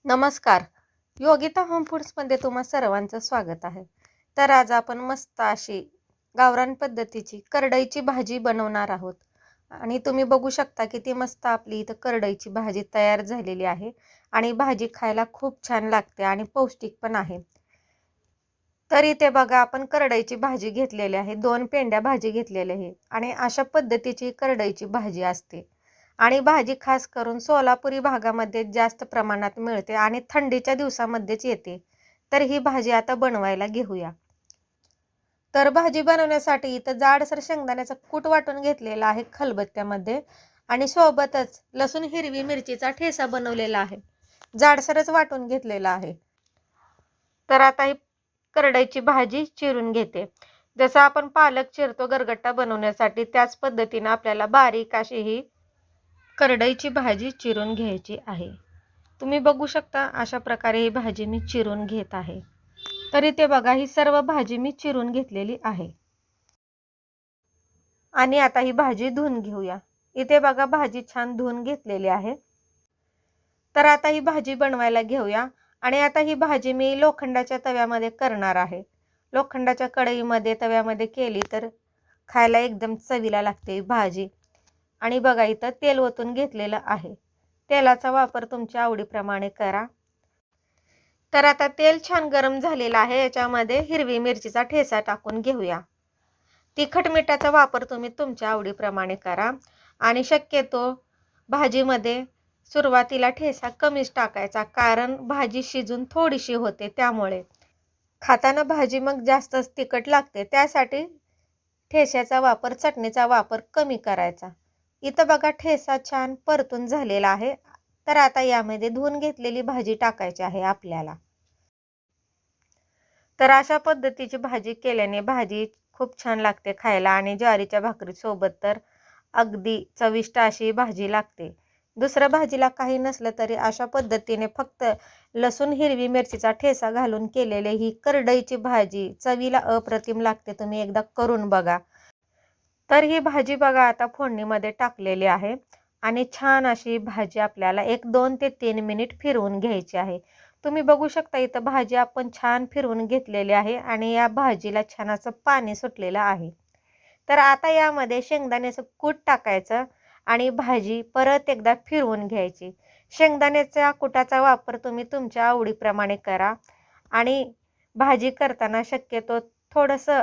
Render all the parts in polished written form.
नमस्कार. योगिता होम फूड्समध्ये तुम्हा सर्वांचं स्वागत आहे. तर आज आपण मस्त अशी गावरान पद्धतीची करडईची भाजी बनवणार आहोत. आणि तुम्ही बघू शकता किती मस्त आपली इथं करडईची भाजी तयार झालेली आहे. आणि भाजी खायला खूप छान लागते आणि पौष्टिक पण आहे. तर इथे बघा आपण करडईची भाजी घेतलेली आहे. 2 पेंड्या भाजी घेतलेली आहे आणि अशा पद्धतीची करडईची भाजी असते. आणि भाजी खास करून सोलापुरी भागामध्ये जास्त प्रमाणात मिळते आणि थंडीच्या दिवसामध्येच येते. तर ही भाजी आता बनवायला घेऊया. तर भाजी बनवण्यासाठी इथं जाडसर शेंगदाण्याचा कूट वाटून घेतलेला आहे खलबत्त्यामध्ये आणि सोबतच लसूण हिरवी मिरचीचा ठेचा बनवलेला आहे. जाडसरच वाटून घेतलेला आहे. तर आता ही करडईची भाजी चिरून घेते. जसं आपण पालक चिरतो गरगट्टा बनवण्यासाठी त्याच पद्धतीने आपल्याला बारीक अशी ही करडईची भाजी चिरून घ्यायची आहे. तुम्ही बघू शकता अशा प्रकारे ही भाजी मी चिरून घेत आहे. तर इथे बघा ही सर्व भाजी मी चिरून घेतलेली आहे. आणि आता ही भाजी धुवून घेऊया. इथे बघा भाजी छान धुवून घेतलेली आहे. तर आता ही भाजी बनवायला घेऊया. आणि आता ही भाजी मी लोखंडाच्या तव्यामध्ये करणार आहे. लोखंडाच्या कढईमध्ये तव्यामध्ये केली तर खायला एकदम चवीला लागते भाजी. आणि बघा इथं तेल ओतून घेतलेलं आहे. तेलाचा वापर तुमच्या आवडीप्रमाणे करा. तर आता तेल छान गरम झालेलं आहे. याच्यामध्ये हिरवी मिरचीचा ठेचा टाकून घेऊया. तिखट मिठाचा वापर तुम्ही तुमच्या आवडीप्रमाणे करा. आणि शक्यतो भाजीमध्ये सुरुवातीला ठेचा कमीच टाकायचा, कारण भाजी शिजून थोडीशी होते. त्यामुळे खाताना भाजी मग जास्तच तिखट लागते. त्यासाठी ठेच्याचा वापर, चटणीचा वापर कमी करायचा. इथं बघा ठेचा छान परतून झालेला आहे. तर आता यामध्ये धुवून घेतलेली भाजी टाकायची आहे आपल्याला. तर अशा पद्धतीची भाजी केल्याने भाजी खूप छान लागते खायला आणि ज्वारीच्या भाकरीसोबत तर अगदी चविष्ट अशी भाजी लागते. दुसऱ्या भाजीला काही नसलं तरी अशा पद्धतीने फक्त लसूण हिरवी मिरचीचा ठेचा घालून केलेली ही करडईची भाजी चवीला अप्रतिम लागते. तुम्ही एकदा करून बघा. तर ही भाजी बघा आता फोडणीमध्ये टाकलेली आहे आणि छान अशी भाजी आपल्याला 1-2 ते 3 मिनिट फिरवून घ्यायची आहे. तुम्ही बघू शकता इथं भाजी आपण छान फिरवून घेतलेली आहे आणि या भाजीला छान असं पाणी सुटलेलं आहे. तर आता यामध्ये शेंगदाण्याचं कूट टाकायचं आणि भाजी परत एकदा फिरवून घ्यायची. शेंगदाण्याच्या कुटाचा वापर तुम्ही तुमच्या आवडीप्रमाणे करा. आणि भाजी करताना शक्यतो थोडंसं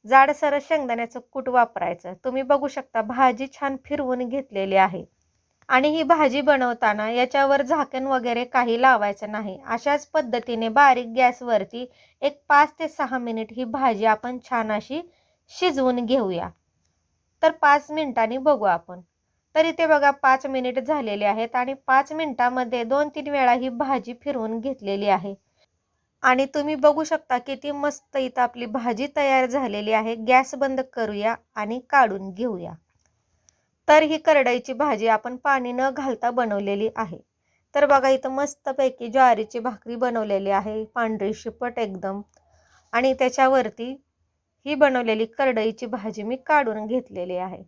जाडसर शेंगदाण्याचं कूट वापरायचं. तुम्ही बघू शकता भाजी छान फिरवून घेतलेली आहे. आणि ही भाजी बनवताना याच्यावर झाकण वगैरे काही लावायचं नाही. अशाच पद्धतीने बारीक गॅसवरती एक 5 ते 6 मिनिट ही भाजी आपण छान अशी शिजवून घेऊया. तर 5 मिनिटांनी बघू आपण. तर इथे बघा 5 मिनिट झालेले आहेत आणि 5 मिनिटामध्ये 2-3 वेळा ही भाजी फिरवून घेतलेली आहे. आणि तुम्ही बघू शकता किती मस्त इथं आपली भाजी तयार झालेली आहे. गॅस बंद करूया आणि काढून घेऊया. तर ही करडईची भाजी आपण पाणी न घालता बनवलेली आहे. तर बघा इथं मस्तपैकी ज्वारीची भाकरी बनवलेली आहे, पांढरी शिपट एकदम. आणि त्याच्यावरती ही बनवलेली करडईची भाजी मी काढून घेतलेली आहे.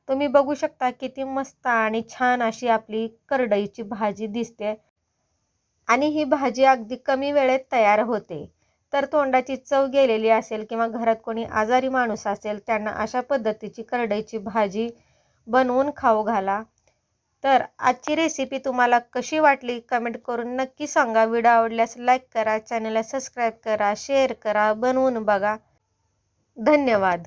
तुम्ही बघू शकता किती मस्त आणि छान अशी आपली करडईची भाजी दिसते. आणि ही भाजी अगदी कमी वेळेत तयार होते. तर तोंडाची चव गेलेली असेल किंवा घरात कोणी आजारी माणूस असेल त्यांना अशा पद्धतीची करडईची भाजी बनवून खाऊ घाला. तर आजची रेसिपी तुम्हाला कशी वाटली कमेंट करून नक्की सांगा. व्हिडिओ आवडल्यास लाईक करा, चॅनलला सबस्क्राईब करा, शेअर करा, बनवून बघा. धन्यवाद.